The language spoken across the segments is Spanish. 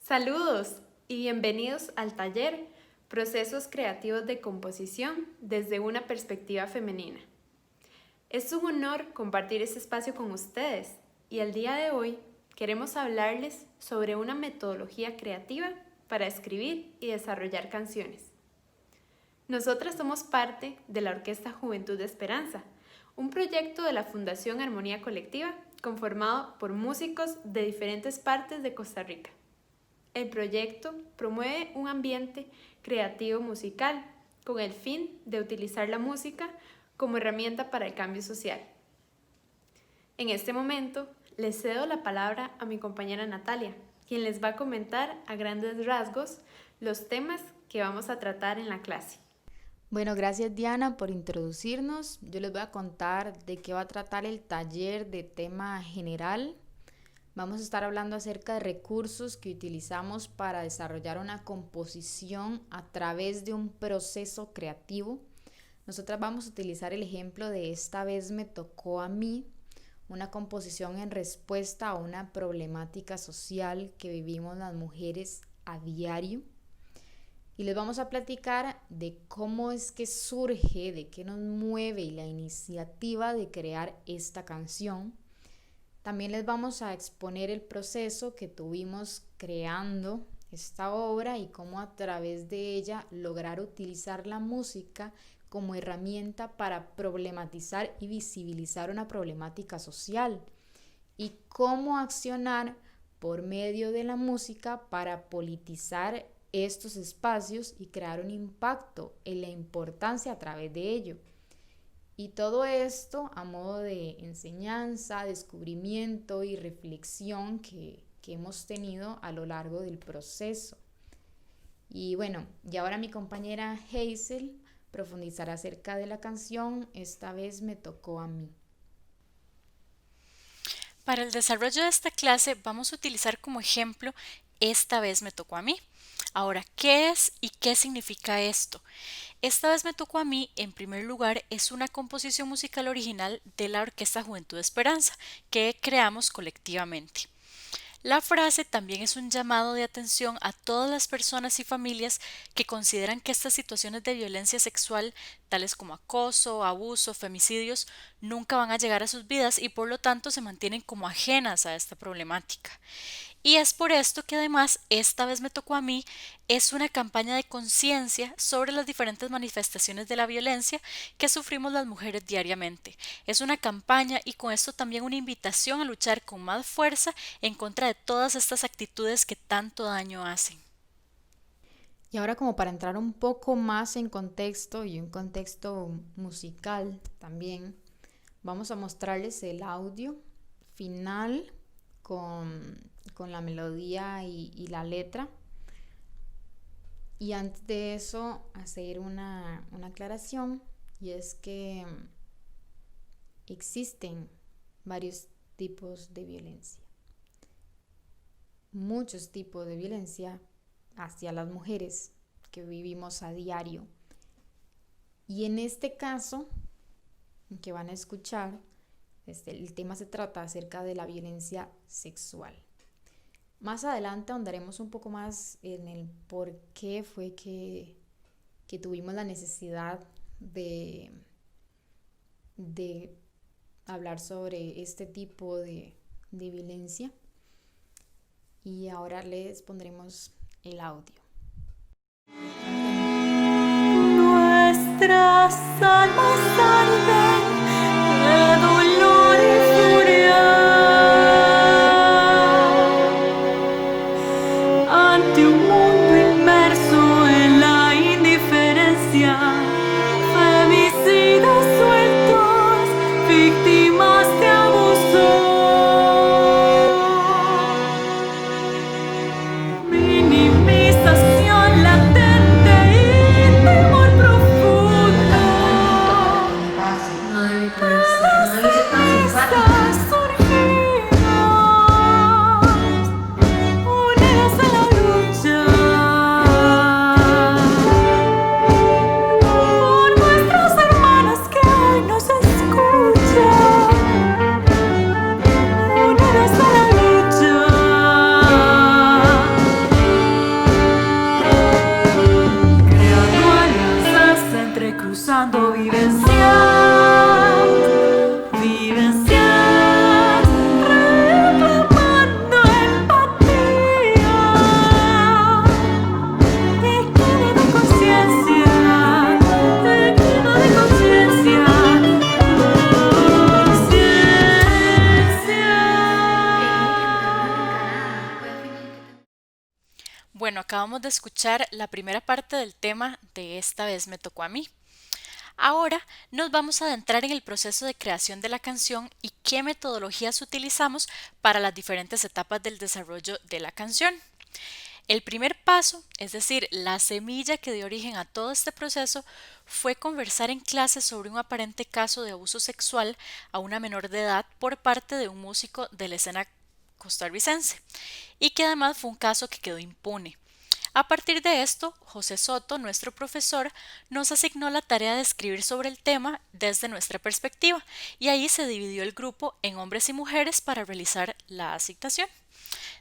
Saludos y bienvenidos al taller Procesos Creativos de Composición desde una perspectiva femenina. Es un honor compartir este espacio con ustedes y el día de hoy queremos hablarles sobre una metodología creativa para escribir y desarrollar canciones. Nosotras somos parte de la Orquesta Juventud de Esperanza, un proyecto de la Fundación Armonía Colectiva conformado por músicos de diferentes partes de Costa Rica. El proyecto promueve un ambiente creativo musical con el fin de utilizar la música como herramienta para el cambio social. En este momento, les cedo la palabra a mi compañera Natalia, quien les va a comentar a grandes rasgos los temas que vamos a tratar en la clase. Bueno, gracias Diana por introducirnos. Yo les voy a contar de qué va a tratar el taller de tema general. Vamos a estar hablando acerca de recursos que utilizamos para desarrollar una composición a través de un proceso creativo. Nosotras vamos a utilizar el ejemplo de Esta vez me tocó a mí, una composición en respuesta a una problemática social que vivimos las mujeres a diario. Y les vamos a platicar de cómo es que surge, de qué nos mueve la iniciativa de crear esta canción. También les vamos a exponer el proceso que tuvimos creando esta obra y cómo a través de ella lograr utilizar la música como herramienta para problematizar y visibilizar una problemática social y cómo accionar por medio de la música para politizar estos espacios y crear un impacto en la importancia a través de ello. Y todo esto a modo de enseñanza, descubrimiento y reflexión que hemos tenido a lo largo del proceso. Y bueno, y ahora mi compañera Hazel profundizará acerca de la canción Esta vez me tocó a mí. Para el desarrollo de esta clase vamos a utilizar como ejemplo Esta vez me tocó a mí. Ahora, ¿qué es y qué significa esto? Esta vez me tocó a mí, en primer lugar, es una composición musical original de la Orquesta Juventud de Esperanza que creamos colectivamente. La frase también es un llamado de atención a todas las personas y familias que consideran que estas situaciones de violencia sexual, tales como acoso, abuso, femicidios, nunca van a llegar a sus vidas y por lo tanto se mantienen como ajenas a esta problemática. Y es por esto que además Esta vez me tocó a mí es una campaña de conciencia sobre las diferentes manifestaciones de la violencia que sufrimos las mujeres diariamente. Es una campaña y con esto también una invitación a luchar con más fuerza en contra de todas estas actitudes que tanto daño hacen. Y ahora como para entrar un poco más en contexto y un contexto musical también, vamos a mostrarles el audio final con la melodía y la letra. Y antes de eso, hacer una aclaración, y es que existen varios tipos de violencia. Muchos tipos de violencia hacia las mujeres que vivimos a diario. Y en este caso, que van a escuchar, el tema se trata acerca de la violencia sexual. Más adelante ahondaremos un poco más en el por qué fue que tuvimos la necesidad de hablar sobre este tipo de violencia. Y ahora les pondremos el audio. Nuestras almas arden de dolor y furia ante un mundo inmerso en la indiferencia, femicidas sueltos, víctimas de abuso. Minimización latente y temor profundo. No debe ponerse simpática. Surgidas, unidas a la lucha por nuestras hermanas que hoy nos escuchan. acabamos de escuchar la primera parte del tema de Esta vez me tocó a mí. Ahora nos vamos a adentrar en el proceso de creación de la canción y qué metodologías utilizamos para las diferentes etapas del desarrollo de la canción. El primer paso, es decir, la semilla que dio origen a todo este proceso, fue conversar en clase sobre un aparente caso de abuso sexual a una menor de edad por parte de un músico de la escena costarricense, y que además fue un caso que quedó impune. A partir de esto, José Soto, nuestro profesor, nos asignó la tarea de escribir sobre el tema desde nuestra perspectiva, y ahí se dividió el grupo en hombres y mujeres para realizar la citación.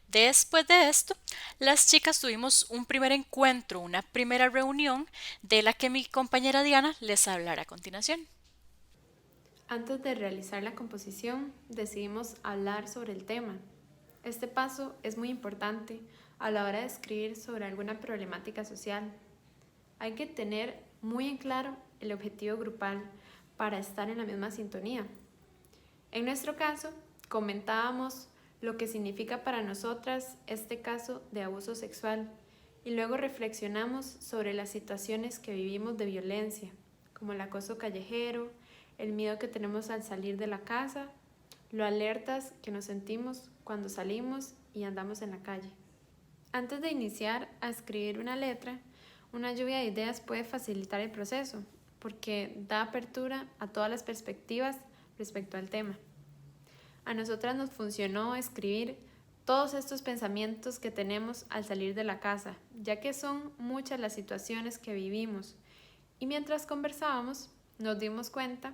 Después de esto, las chicas tuvimos un primer encuentro, una primera reunión, de la que mi compañera Diana les hablará a continuación. Antes de realizar la composición, decidimos hablar sobre el tema. Este paso es muy importante a la hora de escribir sobre alguna problemática social. Hay que tener muy en claro el objetivo grupal para estar en la misma sintonía. En nuestro caso, comentábamos lo que significa para nosotras este caso de abuso sexual y luego reflexionamos sobre las situaciones que vivimos de violencia, como el acoso callejero, el miedo que tenemos al salir de la casa, lo alertas que nos sentimos cuando salimos y andamos en la calle. Antes de iniciar a escribir una letra, una lluvia de ideas puede facilitar el proceso porque da apertura a todas las perspectivas respecto al tema. A nosotras nos funcionó escribir todos estos pensamientos que tenemos al salir de la casa, ya que son muchas las situaciones que vivimos, y mientras conversábamos nos dimos cuenta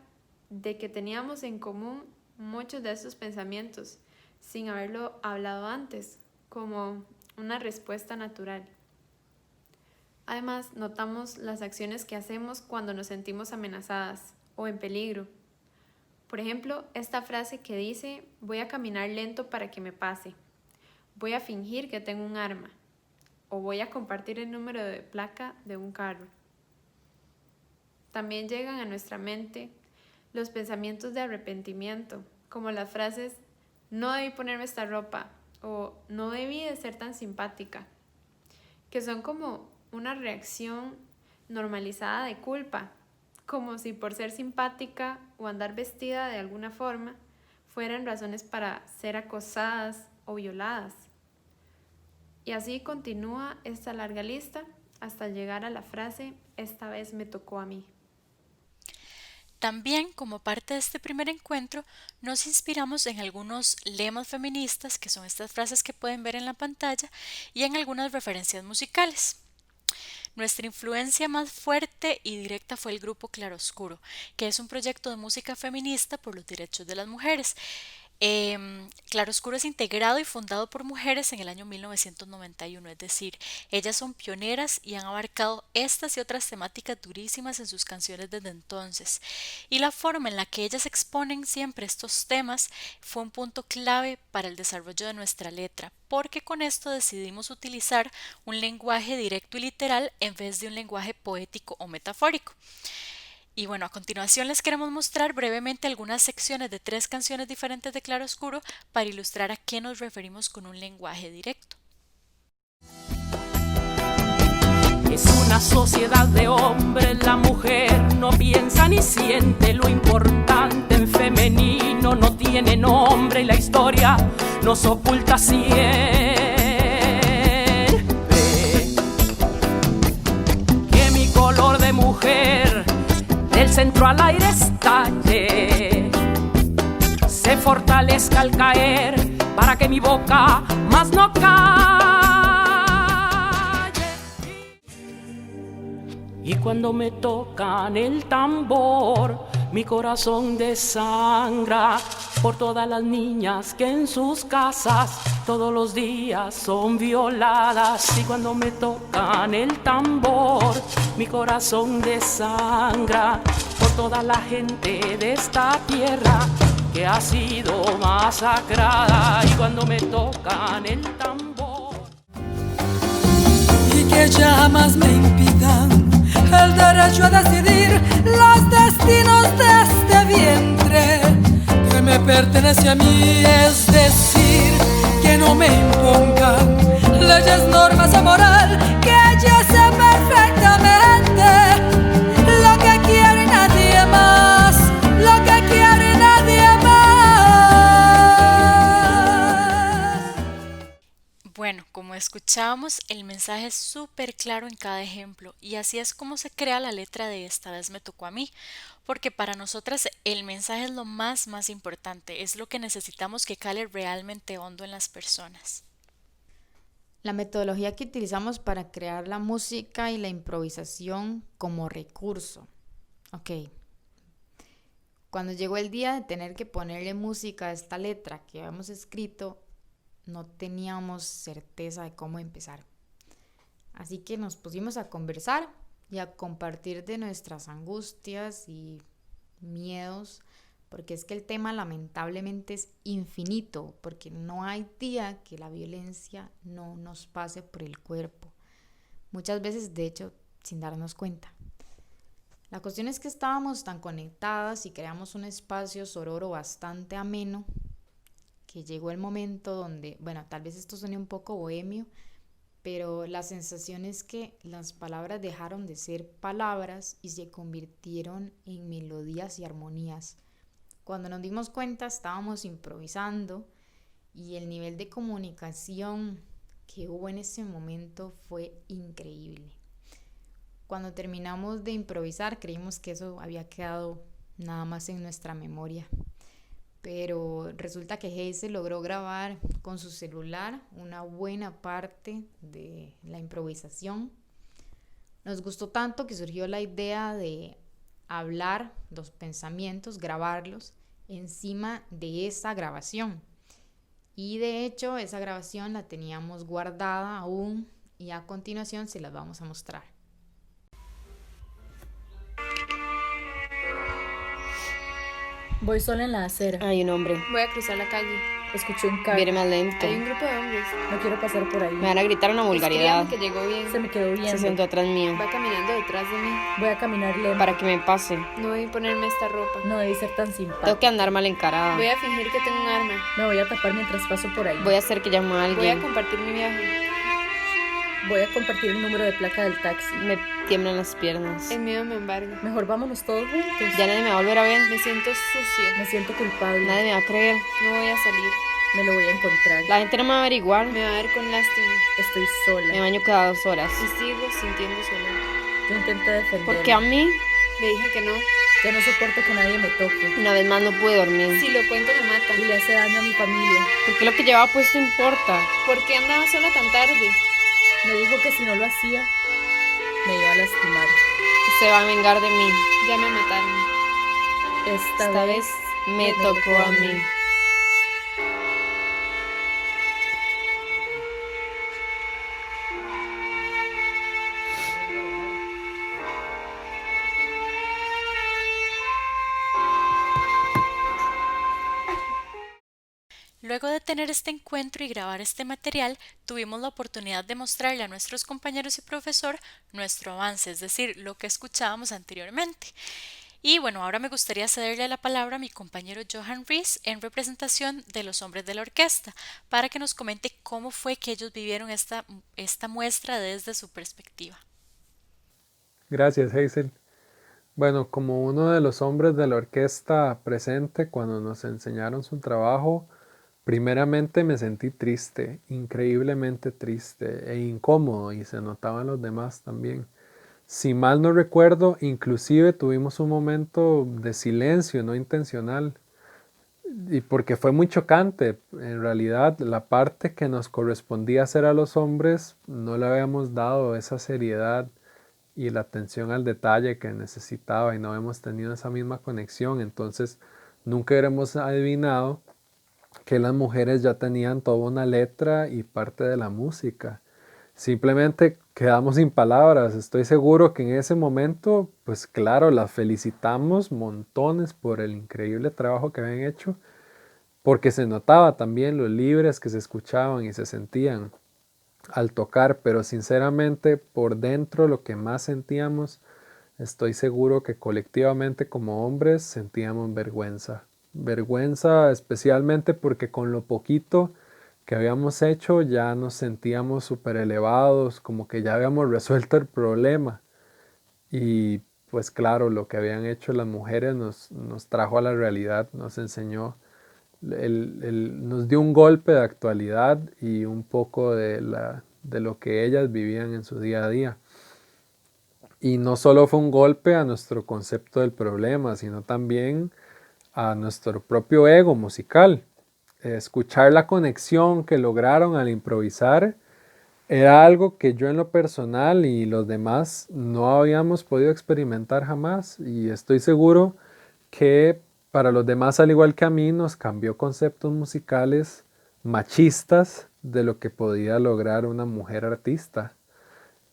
de que teníamos en común muchos de estos pensamientos sin haberlo hablado antes, como una respuesta natural. Además, notamos las acciones que hacemos cuando nos sentimos amenazadas o en peligro. Por ejemplo, esta frase que dice: voy a caminar lento para que me pase, voy a fingir que tengo un arma, o voy a compartir el número de placa de un carro. También llegan a nuestra mente los pensamientos de arrepentimiento, como las frases: no debí ponerme esta ropa, o no debí de ser tan simpática, que son como una reacción normalizada de culpa, como si por ser simpática o andar vestida de alguna forma fueran razones para ser acosadas o violadas. Y así continúa esta larga lista hasta llegar a la frase: esta vez me tocó a mí. También, como parte de este primer encuentro, nos inspiramos en algunos lemas feministas, que son estas frases que pueden ver en la pantalla, y en algunas referencias musicales. Nuestra influencia más fuerte y directa fue el grupo Claroscuro, que es un proyecto de música feminista por los derechos de las mujeres. Claroscuro es integrado y fundado por mujeres en el año 1991, es decir, ellas son pioneras y han abarcado estas y otras temáticas durísimas en sus canciones desde entonces. Y la forma en la que ellas exponen siempre estos temas fue un punto clave para el desarrollo de nuestra letra, porque con esto decidimos utilizar un lenguaje directo y literal en vez de un lenguaje poético o metafórico. Y bueno, a continuación les queremos mostrar brevemente algunas secciones de 3 canciones diferentes de Claroscuro para ilustrar a qué nos referimos con un lenguaje directo. Es una sociedad de hombres, la mujer no piensa ni siente, lo importante en femenino no tiene nombre y la historia nos oculta siempre que mi color de mujer del centro al aire estalle, se fortalezca al caer para que mi boca más no calle. Y cuando me tocan el tambor, mi corazón desangra por todas las niñas que en sus casas todos los días son violadas. Y cuando me tocan el tambor, mi corazón desangra por toda la gente de esta tierra que ha sido masacrada. Y cuando me tocan el tambor, y que jamás me impidan el derecho a decidir los destinos de este vientre que me pertenece a mí, es decir, que no me impongan leyes, normas o moral, que ella sé perfectamente lo que quiere nadie más, lo que quiere nadie más. Bueno, como escuchábamos, el mensaje es súper claro en cada ejemplo y así es como se crea la letra de Esta vez me tocó a mí, porque para nosotras el mensaje es lo más importante, es lo que necesitamos que cale realmente hondo en las personas. La metodología que utilizamos para crear la música y la improvisación como recurso. Ok. Cuando llegó el día de tener que ponerle música a esta letra que habíamos escrito, no teníamos certeza de cómo empezar. Así que nos pusimos a conversar y a compartir de nuestras angustias y miedos, porque es que el tema lamentablemente es infinito, porque no hay día que la violencia no nos pase por el cuerpo. Muchas veces, de hecho, sin darnos cuenta. La cuestión es que estábamos tan conectadas y creamos un espacio sororo bastante ameno, que llegó el momento donde, bueno, tal vez esto suene un poco bohemio, pero la sensación es que las palabras dejaron de ser palabras y se convirtieron en melodías y armonías. Cuando nos dimos cuenta estábamos improvisando y el nivel de comunicación que hubo en ese momento fue increíble. Cuando terminamos de improvisar creímos que eso había quedado nada más en nuestra memoria. Pero resulta que Hazel logró grabar con su celular una buena parte de la improvisación. Nos gustó tanto que surgió la idea de hablar los pensamientos, grabarlos encima de esa grabación. Y de hecho esa grabación la teníamos guardada aún y a continuación se las vamos a mostrar. Voy sola en la acera. Hay un hombre. Voy a cruzar la calle. Escuché un carro. Viene más lento. Hay un grupo de hombres. No quiero pasar por ahí. Me van a gritar una vulgaridad. Escríbame que llegó bien. Se me quedó Se viendo. sentó atrás mío. Va caminando detrás de mí. Voy a caminar lento. Para que me pase. No voy a ponerme esta ropa. No debí ser tan simpático. Tengo que andar mal encarada. Voy a fingir que tengo un arma. Me voy a tapar mientras paso por ahí. Voy a hacer que llame a Voy a alguien. compartir mi viaje. Voy a compartir el número de placa del taxi. Me tiemblan las piernas. El miedo me embarga. Mejor vámonos todos juntos. Ya nadie me va a volver a ver. Me siento sucia. Me siento culpable. Nadie me va a creer. No voy a salir. Me lo voy a encontrar. La gente no me va a averiguar. Me va a ver con lástima. Estoy Me sola. baño cada 2 horas. Y sigo sintiendo soledad. Yo intenté defenderme. Porque a mí, Le dije que no. Ya no soporto que nadie me toque. una vez más no pude dormir. Si lo cuento me matan. Y le hace daño a mi familia. Porque lo que llevaba puesto importa. ¿Por qué andaba sola tan tarde? Me dijo que si no lo hacía, me iba a lastimar. Se va a vengar de mí. Ya me mataron. Esta vez me tocó a mí. Luego de tener este encuentro y grabar este material, tuvimos la oportunidad de mostrarle a nuestros compañeros y profesor nuestro avance, es decir, lo que escuchábamos anteriormente. Y bueno, ahora me gustaría cederle la palabra a mi compañero Johan Rees en representación de los hombres de la orquesta, para que nos comente cómo fue que ellos vivieron esta muestra desde su perspectiva. Gracias, Hazel. Bueno, como uno de los hombres de la orquesta presente cuando nos enseñaron su trabajo, primeramente me sentí triste, increíblemente triste e incómodo, y se notaban los demás también. Si mal no recuerdo, inclusive tuvimos un momento de silencio no intencional, y porque fue muy chocante. En realidad, la parte que nos correspondía hacer a los hombres no le habíamos dado esa seriedad y la atención al detalle que necesitaba, y no hemos tenido esa misma conexión. Entonces nunca hubiéramos adivinado que las mujeres ya tenían toda una letra y parte de la música. Simplemente quedamos sin palabras. Estoy seguro que en ese momento, pues claro, las felicitamos montones por el increíble trabajo que habían hecho, porque se notaba también lo libres que se escuchaban y se sentían al tocar, pero sinceramente por dentro lo que más sentíamos, estoy seguro que colectivamente como hombres sentíamos vergüenza. Vergüenza especialmente porque con lo poquito que habíamos hecho ya nos sentíamos súper elevados, como que ya habíamos resuelto el problema. Y pues claro, lo que habían hecho las mujeres nos trajo a la realidad, nos enseñó, nos dio un golpe de actualidad y un poco de lo que ellas vivían en su día a día. Y no solo fue un golpe a nuestro concepto del problema, sino también a nuestro propio ego musical. Escuchar la conexión que lograron al improvisar era algo que yo en lo personal y los demás no habíamos podido experimentar jamás, y estoy seguro que para los demás, al igual que a mí, nos cambió conceptos musicales machistas de lo que podía lograr una mujer artista.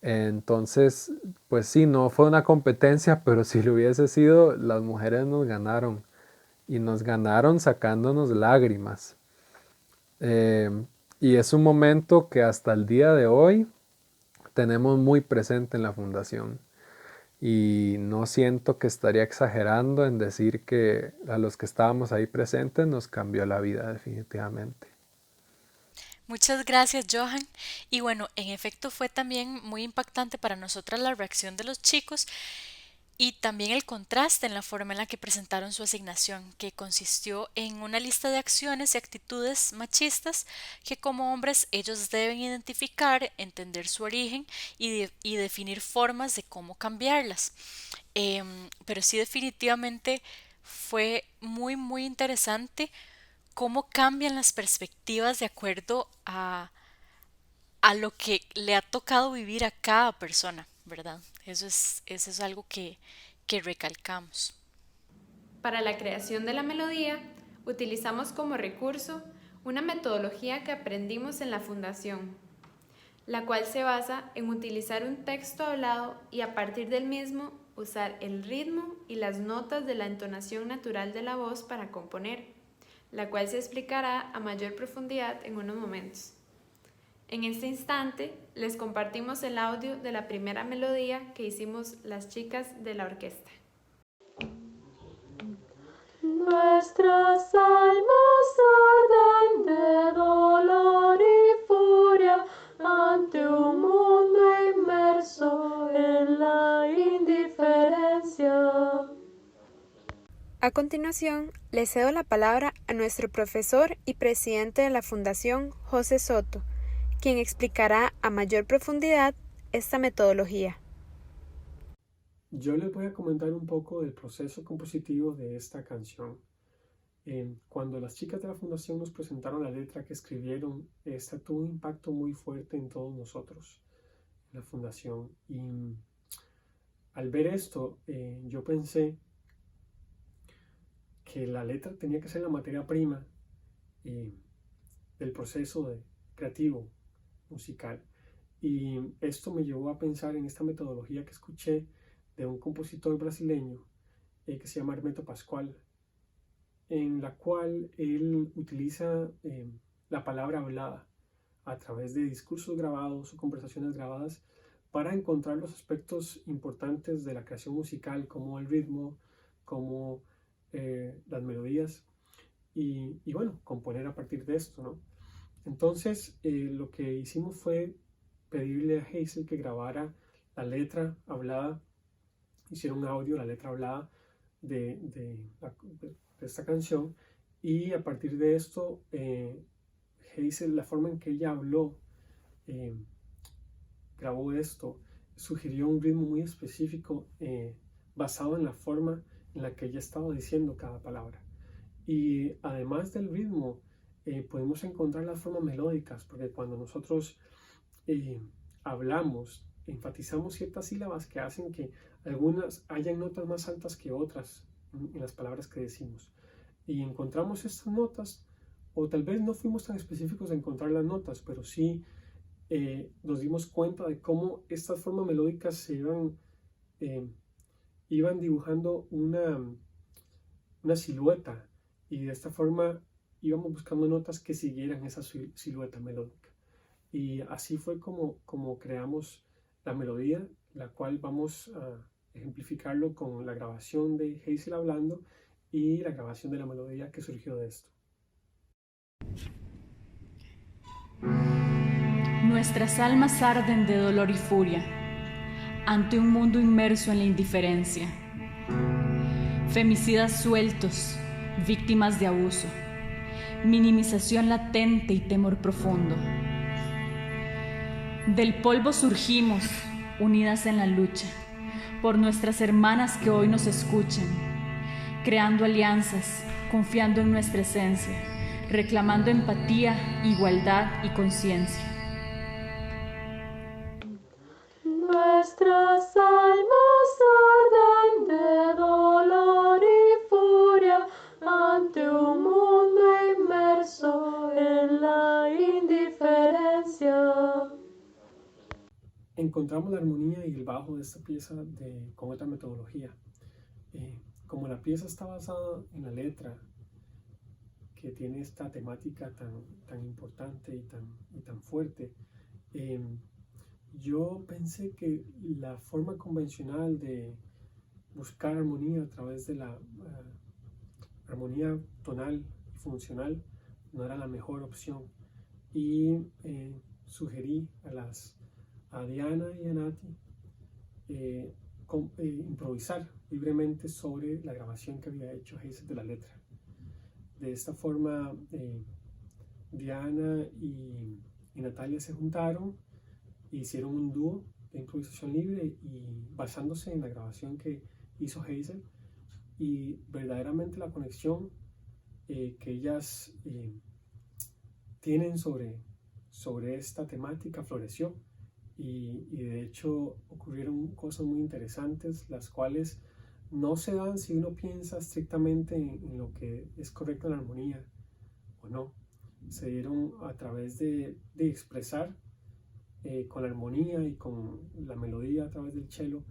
Entonces, pues sí, no fue una competencia, pero si lo hubiese sido, las mujeres nos ganaron, y nos ganaron sacándonos lágrimas. Y es un momento que hasta el día de hoy tenemos muy presente en la fundación. Y no siento que estaría exagerando en decir que a los que estábamos ahí presentes nos cambió la vida definitivamente. Muchas gracias, Johan. Y bueno, en efecto fue también muy impactante para nosotras la reacción de los chicos y también el contraste en la forma en la que presentaron su asignación, que consistió en una lista de acciones y actitudes machistas que como hombres ellos deben identificar, entender su origen y definir formas de cómo cambiarlas. Pero sí, definitivamente fue muy, muy interesante cómo cambian las perspectivas de acuerdo a lo que le ha tocado vivir a cada persona, ¿verdad? Eso es algo que recalcamos. Para la creación de la melodía, utilizamos como recurso una metodología que aprendimos en la fundación, la cual se basa en utilizar un texto hablado y a partir del mismo usar el ritmo y las notas de la entonación natural de la voz para componer, la cual se explicará a mayor profundidad en unos momentos. En este instante les compartimos el audio de la primera melodía que hicimos las chicas de la orquesta. Nuestras almas arden de dolor y furia ante un mundo inmerso en la indiferencia. A continuación, le cedo la palabra a nuestro profesor y presidente de la Fundación, José Soto, quien explicará a mayor profundidad esta metodología. Yo les voy a comentar un poco del proceso compositivo de esta canción. Cuando las chicas de la fundación nos presentaron la letra que escribieron, esta tuvo un impacto muy fuerte en todos nosotros, en la fundación. Y al ver esto, yo pensé que la letra tenía que ser la materia prima del proceso creativo musical. Y esto me llevó a pensar en esta metodología que escuché de un compositor brasileño que se llama Hermeto Pascoal, en la cual él utiliza la palabra hablada a través de discursos grabados o conversaciones grabadas para encontrar los aspectos importantes de la creación musical, como el ritmo, como las melodías y bueno, componer a partir de esto, ¿no? Entonces lo que hicimos fue pedirle a Hazel que grabara la letra hablada, hiciera un audio, la letra hablada de esta canción, y a partir de esto Hazel, la forma en que ella habló, grabó esto, sugirió un ritmo muy específico basado en la forma en la que ella estaba diciendo cada palabra. Y además del ritmo, podemos encontrar las formas melódicas, porque cuando nosotros hablamos, enfatizamos ciertas sílabas que hacen que algunas hayan notas más altas que otras en las palabras que decimos. Y encontramos estas notas, o tal vez no fuimos tan específicos de encontrar las notas, pero sí nos dimos cuenta de cómo estas formas melódicas se iban dibujando una silueta, y de esta forma íbamos buscando notas que siguieran esa silueta melódica. Y así fue como creamos la melodía, la cual vamos a ejemplificarlo con la grabación de Hazel hablando y la grabación de la melodía que surgió de esto. Nuestras almas arden de dolor y furia ante un mundo inmerso en la indiferencia. Femicidas sueltos, víctimas de abuso, minimización latente y temor profundo. Del polvo surgimos, unidas en la lucha, por nuestras hermanas que hoy nos escuchan, creando alianzas, confiando en nuestra esencia, reclamando empatía, igualdad y conciencia. Nuestras almas arden de dolor y furia ante un mundo inmerso en la indiferencia. Encontramos la armonía y el bajo de esta pieza con otra metodología. Como la pieza está basada en la letra, que tiene esta temática tan importante y tan fuerte, yo pensé que la forma convencional de buscar armonía a través de la armonía tonal y funcional no era la mejor opción, y sugerí a Diana y a Nati improvisar libremente sobre la grabación que había hecho Hazel de la letra. De esta forma, Diana y Natalia se juntaron e hicieron un dúo de improvisación libre, y basándose en la grabación que hizo Hazel, y verdaderamente la conexión que ellas tienen sobre esta temática floreció, y de hecho ocurrieron cosas muy interesantes, las cuales no se dan si uno piensa estrictamente en lo que es correcto en la armonía o no. Se dieron a través de expresar con la armonía y con la melodía a través del cello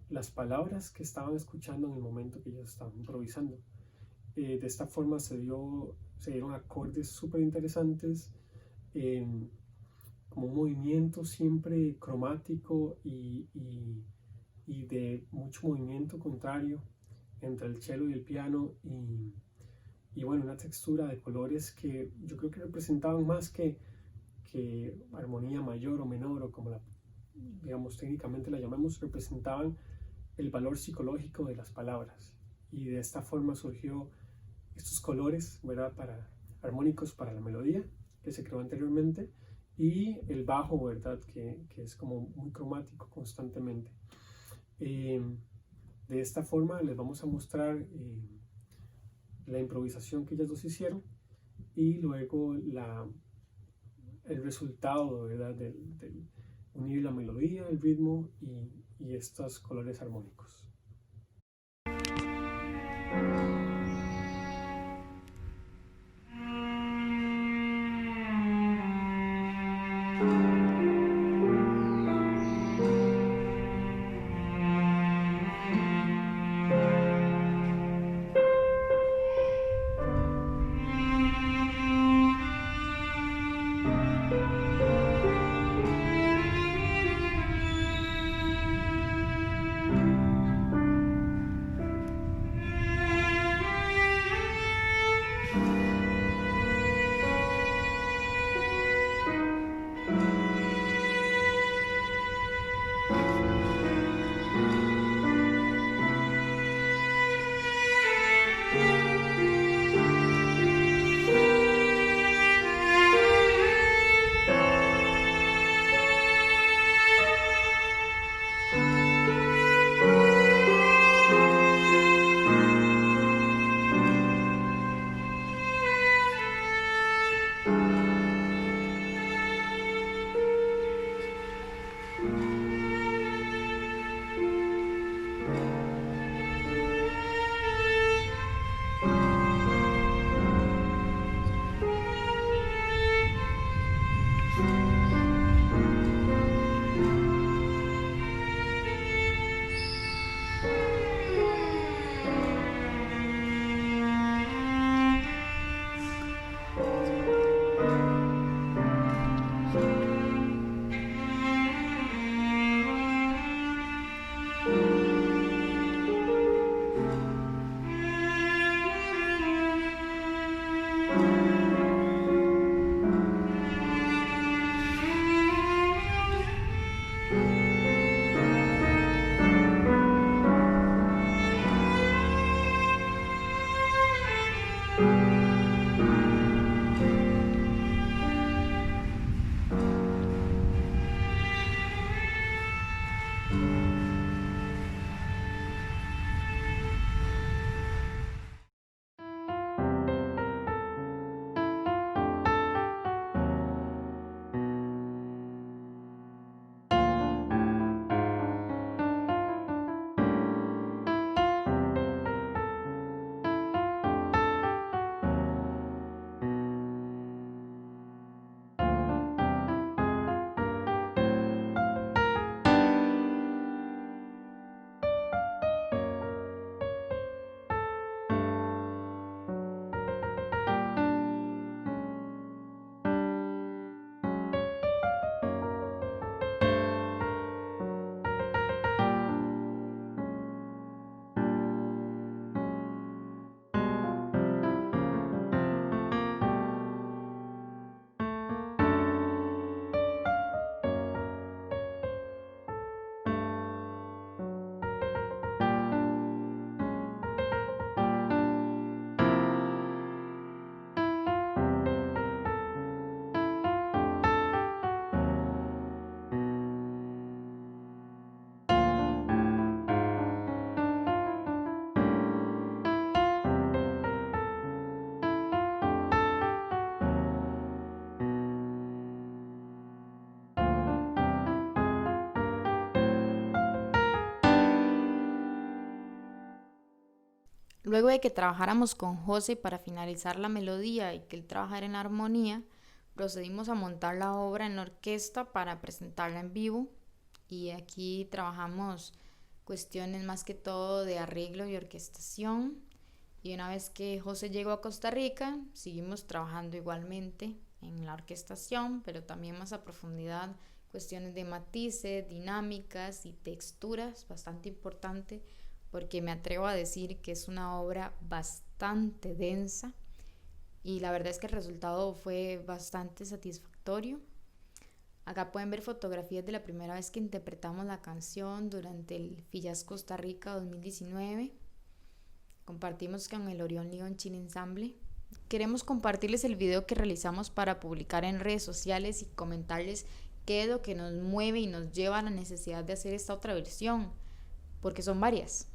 las palabras que estaban escuchando en el momento que ellos estaban improvisando. De esta forma se dieron acordes súper interesantes, como un movimiento siempre cromático y de mucho movimiento contrario entre el cello y el piano, y bueno, una textura de colores que yo creo que representaban más que armonía mayor o menor, o como digamos técnicamente la llamamos, representaban el valor psicológico de las palabras, y de esta forma surgió estos colores, ¿verdad?, armónicos para la melodía que se creó anteriormente, y el bajo, ¿verdad?, que es como muy cromático constantemente. De esta forma les vamos a mostrar la improvisación que ellas dos hicieron, y luego el resultado, ¿verdad?, de unir la melodía, el ritmo y estos colores armónicos. Luego de que trabajáramos con José para finalizar la melodía y que él trabajara en la armonía, procedimos a montar la obra en la orquesta para presentarla en vivo, y aquí trabajamos cuestiones más que todo de arreglo y orquestación. Y una vez que José llegó a Costa Rica, seguimos trabajando igualmente en la orquestación, pero también más a profundidad, cuestiones de matices, dinámicas y texturas, bastante importante, porque me atrevo a decir que es una obra bastante densa y la verdad es que el resultado fue bastante satisfactorio. Acá pueden ver fotografías de la primera vez que interpretamos la canción durante el FIJAS Costa Rica 2019. Compartimos con el Orión León Chile Ensemble. Queremos compartirles el video que realizamos para publicar en redes sociales y comentarles qué es lo que nos mueve y nos lleva a la necesidad de hacer esta otra versión, porque son varias.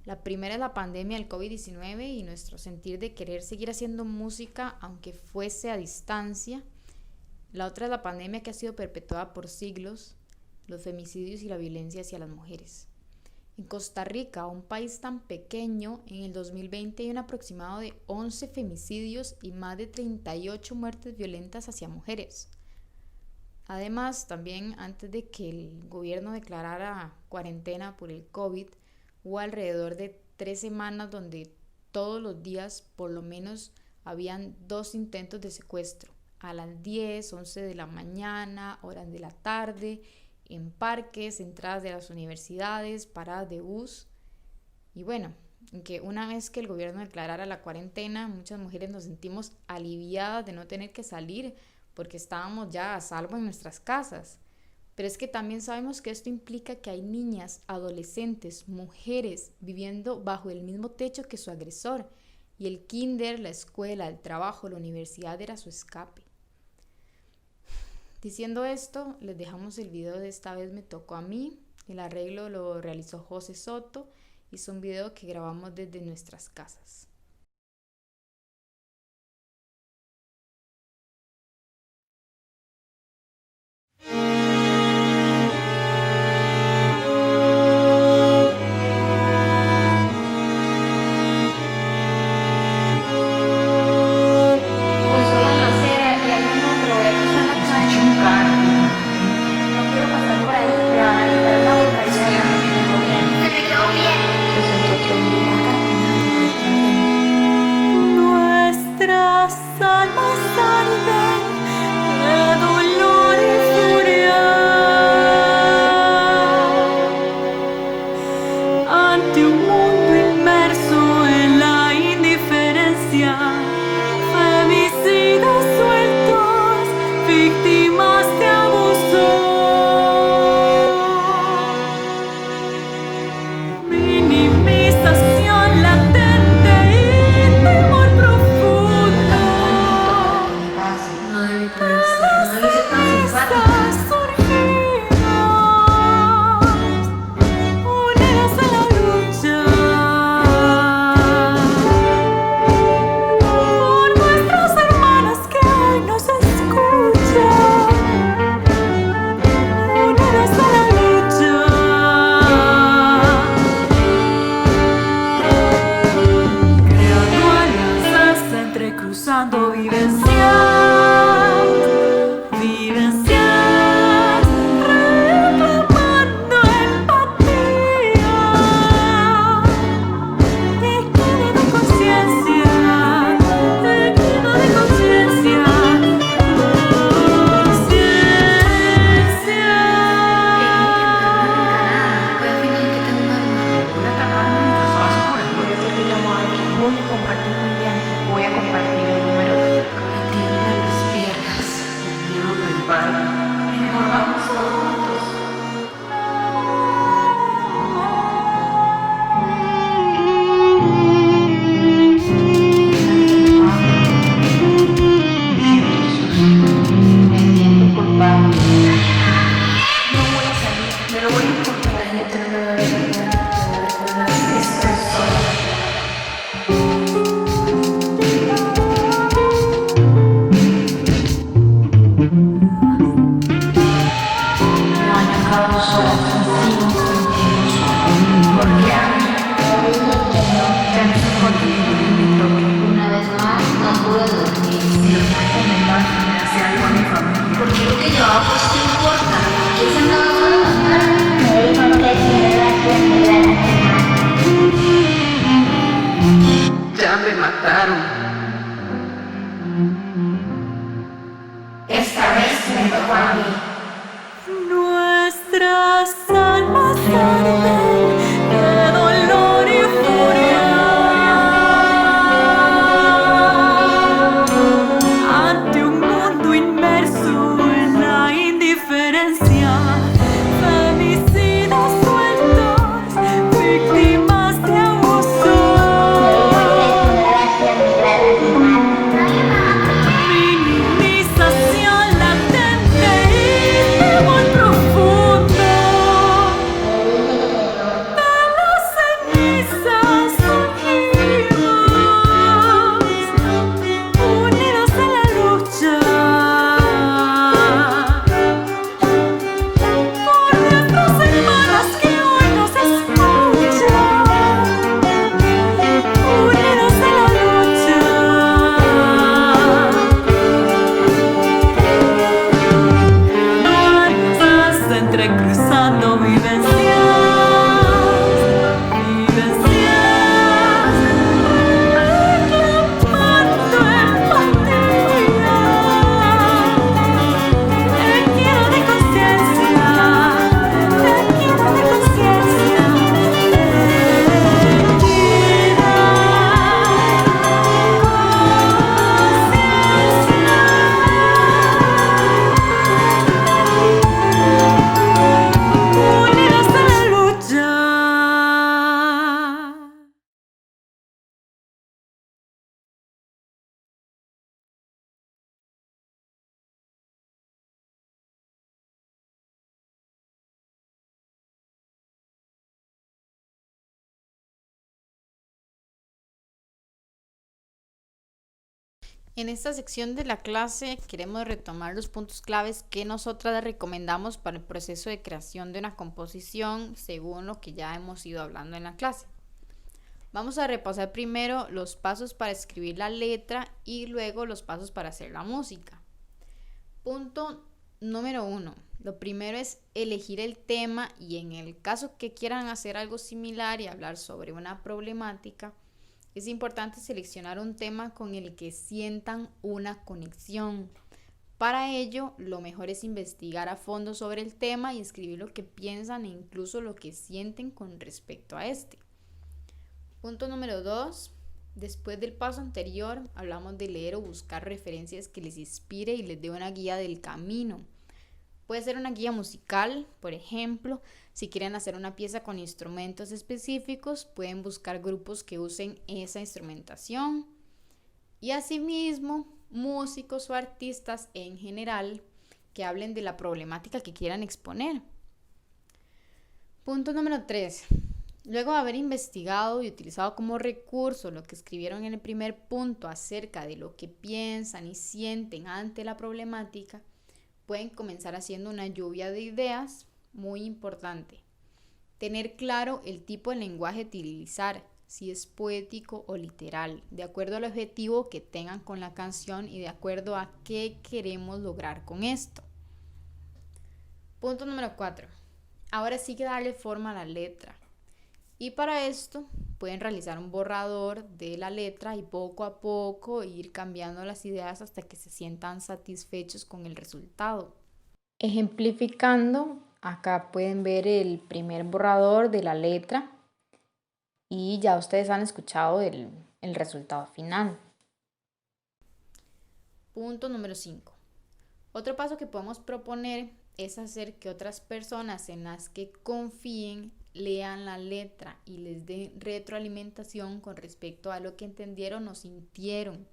La primera es la pandemia del COVID-19 y nuestro sentir de querer seguir haciendo música aunque fuese a distancia. La otra es la pandemia que ha sido perpetuada por siglos, los femicidios y la violencia hacia las mujeres. En Costa Rica, un país tan pequeño, en el 2020 hay un aproximado de 11 femicidios y más de 38 muertes violentas hacia mujeres. Además, también antes de que el gobierno declarara cuarentena por el COVID, hubo alrededor de 3 semanas donde todos los días por lo menos habían 2 intentos de secuestro, a las 10, 11 de la mañana, horas de la tarde, en parques, entradas de las universidades, paradas de bus. Y bueno, que una vez que el gobierno declarara la cuarentena, muchas mujeres nos sentimos aliviadas de no tener que salir porque estábamos ya a salvo en nuestras casas. Pero es que también sabemos que esto implica que hay niñas, adolescentes, mujeres viviendo bajo el mismo techo que su agresor, y el kinder, la escuela, el trabajo, la universidad era su escape. Diciendo esto, les dejamos el video de Esta vez me tocó a mí. El arreglo lo realizó José Soto y es un video que grabamos desde nuestras casas. Nuestras almas arden de dolor y furia ante un mundo inmerso en la indiferencia, femicidas sueltos, víctimas de abuso, minimización latente y temor profundo. No debe poder ser, no debe ser tan simpática. Unidas a la lucha por nuestras hermanas que hoy nos escuchan. Unidas a la lucha, creando alianzas, entrecruzando vivencias, reclamando empatía, equidad de conciencia, equidad de conciencia, Puede fingir que tengo un arma. Voy a taparme mientras paso por el. Voy a hacer que llamo a alguien. Voy a compartir mi viaje. Voy a compartir el número. Compartir la En esta sección de la clase queremos retomar los puntos claves que nosotras recomendamos para el proceso de creación de una composición según lo que ya hemos ido hablando en la clase. Vamos a repasar primero los pasos para escribir la letra y luego los pasos para hacer la música. Punto número 1. Lo primero es elegir el tema y en el caso que quieran hacer algo similar y hablar sobre una problemática, es importante seleccionar un tema con el que sientan una conexión. Para ello, lo mejor es investigar a fondo sobre el tema y escribir lo que piensan e incluso lo que sienten con respecto a este. Punto número 2. Después del paso anterior, hablamos de leer o buscar referencias que les inspire y les dé una guía del camino. Puede ser una guía musical, por ejemplo, si quieren hacer una pieza con instrumentos específicos, pueden buscar grupos que usen esa instrumentación. Y asimismo, músicos o artistas en general que hablen de la problemática que quieran exponer. Punto número 3. Luego de haber investigado y utilizado como recurso lo que escribieron en el primer punto acerca de lo que piensan y sienten ante la problemática, pueden comenzar haciendo una lluvia de ideas. Muy importante. Tener claro el tipo de lenguaje a utilizar, si es poético o literal, de acuerdo al objetivo que tengan con la canción y de acuerdo a qué queremos lograr con esto. Punto número 4. Ahora sí que darle forma a la letra. Y para esto pueden realizar un borrador de la letra y poco a poco ir cambiando las ideas hasta que se sientan satisfechos con el resultado. Ejemplificando, acá pueden ver el primer borrador de la letra y ya ustedes han escuchado el resultado final. Punto número 5. Otro paso que podemos proponer es hacer que otras personas en las que confíen lean la letra y les den retroalimentación con respecto a lo que entendieron o sintieron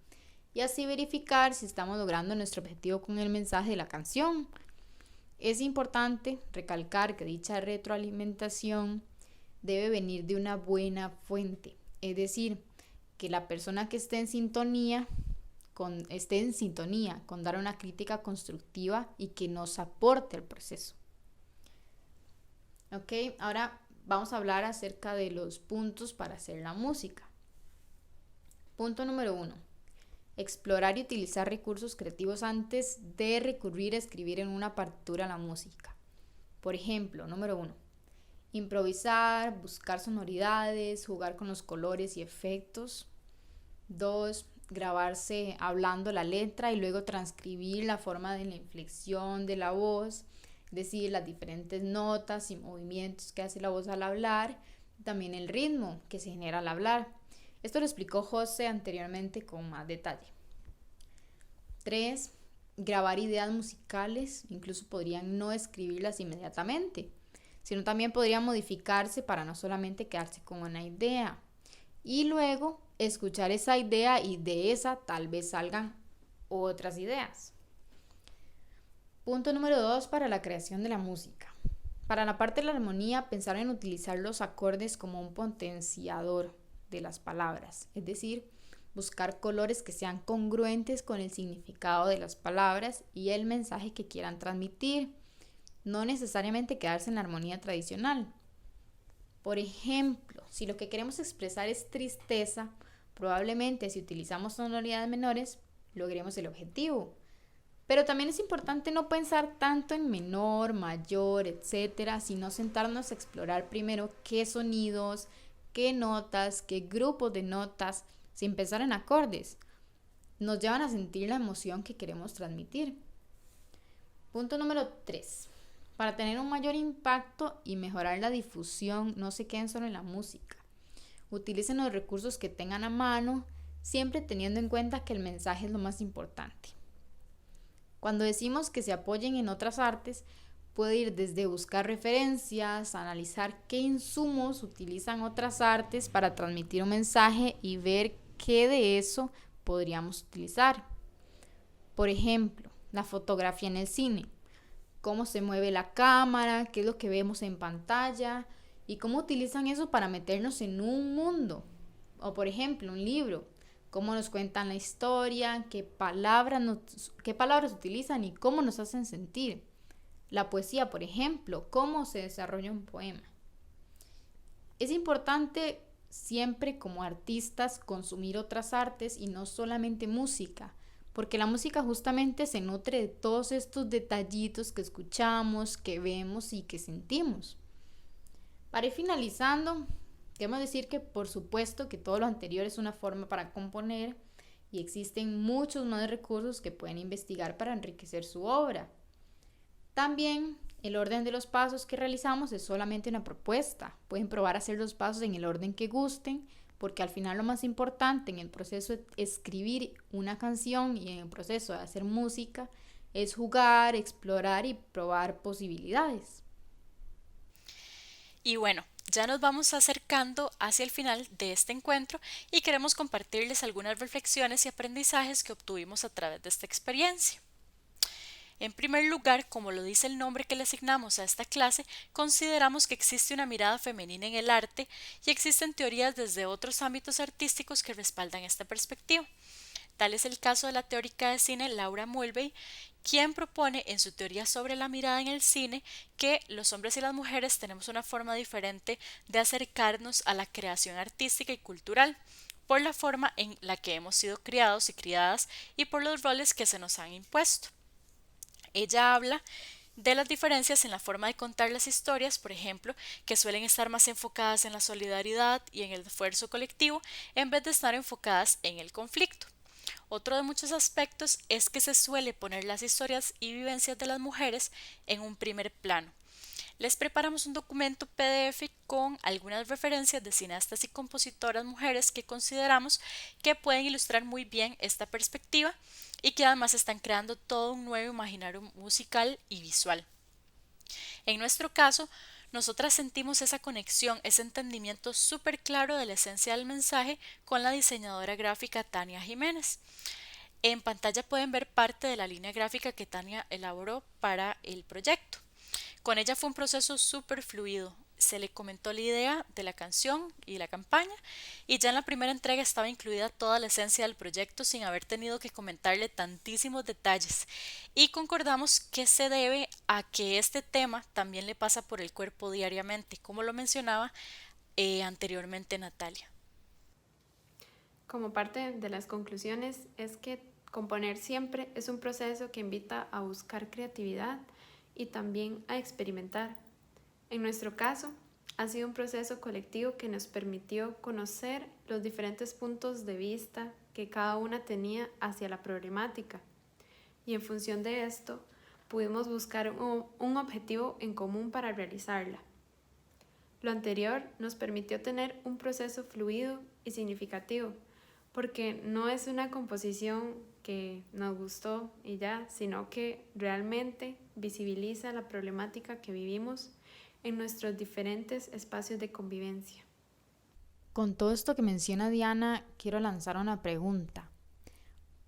y así verificar si estamos logrando nuestro objetivo con el mensaje de la canción. Es importante recalcar que dicha retroalimentación debe venir de una buena fuente, es decir, que la persona que esté en sintonía con dar una crítica constructiva y que nos aporte al proceso. Ok, ahora vamos a hablar acerca de los puntos para hacer la música. Punto número 1. Explorar y utilizar recursos creativos antes de recurrir a escribir en una partitura la música. Por ejemplo, número 1. Improvisar, buscar sonoridades, jugar con los colores y efectos. 2. Grabarse hablando la letra y luego transcribir la forma de la inflexión de la voz, es decir, las diferentes notas y movimientos que hace la voz al hablar, también el ritmo que se genera al hablar. Esto lo explicó José anteriormente con más detalle. 3. Grabar ideas musicales, incluso podrían no escribirlas inmediatamente, sino también podrían modificarse para no solamente quedarse con una idea. Y luego escuchar esa idea y de esa tal vez salgan otras ideas. Punto número 2 para la creación de la música. Para la parte de la armonía, pensar en utilizar los acordes como un potenciador de las palabras, es decir, buscar colores que sean congruentes con el significado de las palabras y el mensaje que quieran transmitir, no necesariamente quedarse en la armonía tradicional. Por ejemplo, si lo que queremos expresar es tristeza, probablemente si utilizamos sonoridades menores, logremos el objetivo. Pero también es importante no pensar tanto en menor, mayor, etcétera, sino sentarnos a explorar primero qué sonidos, qué notas, qué grupos de notas, sin pensar en acordes, nos llevan a sentir la emoción que queremos transmitir. Punto número 3. Para tener un mayor impacto y mejorar la difusión, no se queden solo en la música. Utilicen los recursos que tengan a mano, siempre teniendo en cuenta que el mensaje es lo más importante. Cuando decimos que se apoyen en otras artes, puede ir desde buscar referencias, analizar qué insumos utilizan otras artes para transmitir un mensaje y ver qué de eso podríamos utilizar. Por ejemplo, la fotografía en el cine. Cómo se mueve la cámara, qué es lo que vemos en pantalla y cómo utilizan eso para meternos en un mundo. O por ejemplo, un libro. cómo nos cuentan la historia, qué palabras utilizan y cómo nos hacen sentir. La poesía, por ejemplo, cómo se desarrolla un poema. Es importante siempre como artistas consumir otras artes y no solamente música, porque la música justamente se nutre de todos estos detallitos que escuchamos, que vemos y que sentimos. Para ir finalizando, queremos decir que por supuesto que todo lo anterior es una forma para componer y existen muchos más recursos que pueden investigar para enriquecer su obra. También el orden de los pasos que realizamos es solamente una propuesta. Pueden probar a hacer los pasos en el orden que gusten, porque al final lo más importante en el proceso de escribir una canción y en el proceso de hacer música es jugar, explorar y probar posibilidades. Y bueno, ya nos vamos acercando hacia el final de este encuentro y queremos compartirles algunas reflexiones y aprendizajes que obtuvimos a través de esta experiencia. En primer lugar, como lo dice el nombre que le asignamos a esta clase, consideramos que existe una mirada femenina en el arte y existen teorías desde otros ámbitos artísticos que respaldan esta perspectiva. Tal es el caso de la teórica de cine Laura Mulvey, quien propone en su teoría sobre la mirada en el cine que los hombres y las mujeres tenemos una forma diferente de acercarnos a la creación artística y cultural, por la forma en la que hemos sido criados y criadas y por los roles que se nos han impuesto. Ella habla de las diferencias en la forma de contar las historias, por ejemplo, que suelen estar más enfocadas en la solidaridad y en el esfuerzo colectivo en vez de estar enfocadas en el conflicto. Otro de muchos aspectos es que se suele poner las historias y vivencias de las mujeres en un primer plano. Les preparamos un documento PDF con algunas referencias de cineastas y compositoras mujeres que consideramos que pueden ilustrar muy bien esta perspectiva y que además están creando todo un nuevo imaginario musical y visual. En nuestro caso, nosotras sentimos esa conexión, ese entendimiento súper claro de la esencia del mensaje con la diseñadora gráfica Tania Jiménez. En pantalla pueden ver parte de la línea gráfica que Tania elaboró para el proyecto. Con ella fue un proceso súper fluido. Se le comentó la idea de la canción y la campaña y ya en la primera entrega estaba incluida toda la esencia del proyecto sin haber tenido que comentarle tantísimos detalles y concordamos que se debe a que este tema también le pasa por el cuerpo diariamente, como lo mencionaba anteriormente Natalia. Como parte de las conclusiones es que componer siempre es un proceso que invita a buscar creatividad y también a experimentar. En nuestro caso, ha sido un proceso colectivo que nos permitió conocer los diferentes puntos de vista que cada una tenía hacia la problemática y en función de esto pudimos buscar un objetivo en común para realizarla. Lo anterior nos permitió tener un proceso fluido y significativo porque no es una composición que nos gustó y ya, sino que realmente visibiliza la problemática que vivimos en nuestros diferentes espacios de convivencia. Con todo esto que menciona Diana, quiero lanzar una pregunta.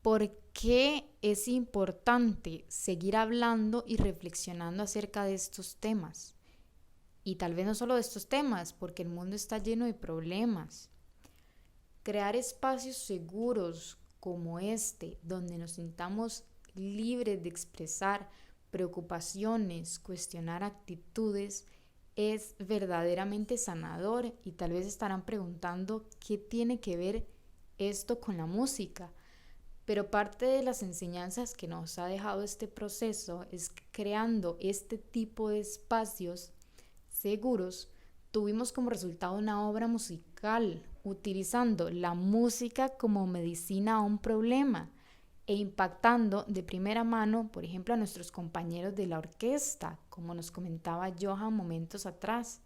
¿Por qué es importante seguir hablando y reflexionando acerca de estos temas? Y tal vez no solo de estos temas, porque el mundo está lleno de problemas. Crear espacios seguros como este, donde nos sintamos libres de expresar preocupaciones, cuestionar actitudes, es verdaderamente sanador y tal vez estarán preguntando qué tiene que ver esto con la música. Pero parte de las enseñanzas que nos ha dejado este proceso es que creando este tipo de espacios seguros, tuvimos como resultado una obra musical, utilizando la música como medicina a un problema e impactando de primera mano, por ejemplo, a nuestros compañeros de la orquesta, como nos comentaba Johan momentos atrás.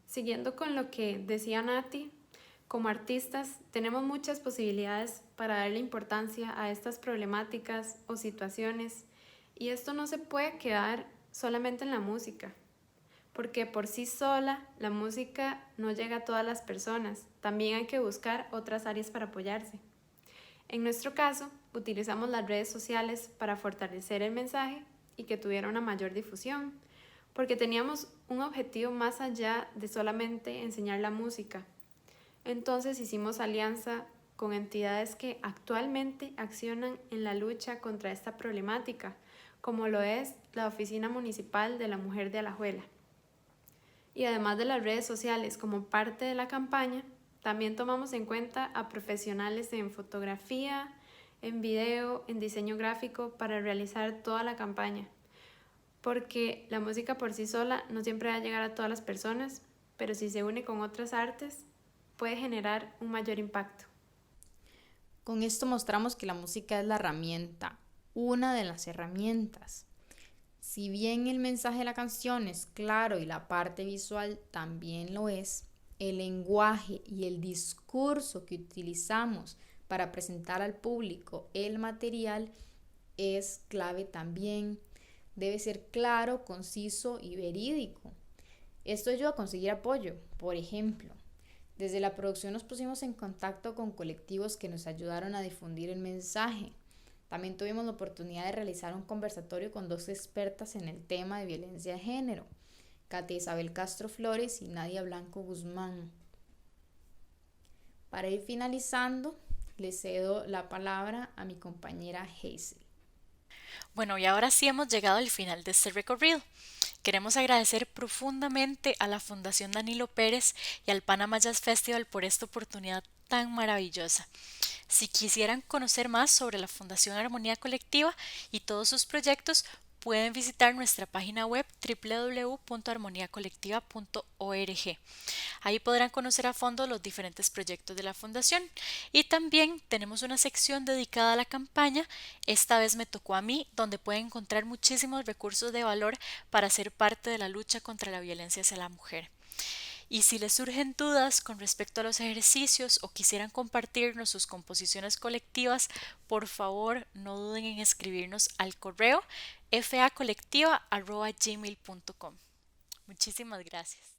Siguiendo con lo que decía Nati, como artistas tenemos muchas posibilidades para darle importancia a estas problemáticas o situaciones y esto no se puede quedar solamente en la música, porque por sí sola la música no llega a todas las personas, también hay que buscar otras áreas para apoyarse. En nuestro caso, utilizamos las redes sociales para fortalecer el mensaje y que tuviera una mayor difusión, porque teníamos un objetivo más allá de solamente enseñar la música. Entonces hicimos alianza con entidades que actualmente accionan en la lucha contra esta problemática, como lo es la Oficina Municipal de la Mujer de Alajuela. Y además de las redes sociales como parte de la campaña, también tomamos en cuenta a profesionales en fotografía, en video, en diseño gráfico para realizar toda la campaña, porque la música por sí sola no siempre va a llegar a todas las personas, pero si se une con otras artes puede generar un mayor impacto. Con esto mostramos que la música es la herramienta, una de las herramientas. Si bien el mensaje de la canción es claro y la parte visual también lo es, el lenguaje y el discurso que utilizamos para presentar al público el material es clave también. Debe ser claro, conciso y verídico. Esto ayuda a conseguir apoyo. Por ejemplo, desde la producción nos pusimos en contacto con colectivos que nos ayudaron a difundir el mensaje. También tuvimos la oportunidad de realizar un conversatorio con 2 expertas en el tema de violencia de género, Katia Isabel Castro Flores y Nadia Blanco Guzmán. Para ir finalizando, le cedo la palabra a mi compañera Hazel. Bueno, y ahora sí hemos llegado al final de este recorrido. Queremos agradecer profundamente a la Fundación Danilo Pérez y al Panama Jazz Festival por esta oportunidad tan maravillosa. Si quisieran conocer más sobre la Fundación Armonía Colectiva y todos sus proyectos, pueden visitar nuestra página web www.armoniacolectiva.org. Ahí podrán conocer a fondo los diferentes proyectos de la Fundación. Y también tenemos una sección dedicada a la campaña Esta vez me tocó a mí, donde pueden encontrar muchísimos recursos de valor para ser parte de la lucha contra la violencia hacia la mujer. Y si les surgen dudas con respecto a los ejercicios o quisieran compartirnos sus composiciones colectivas, por favor no duden en escribirnos al correo facolectiva@gmail.com. Muchísimas gracias.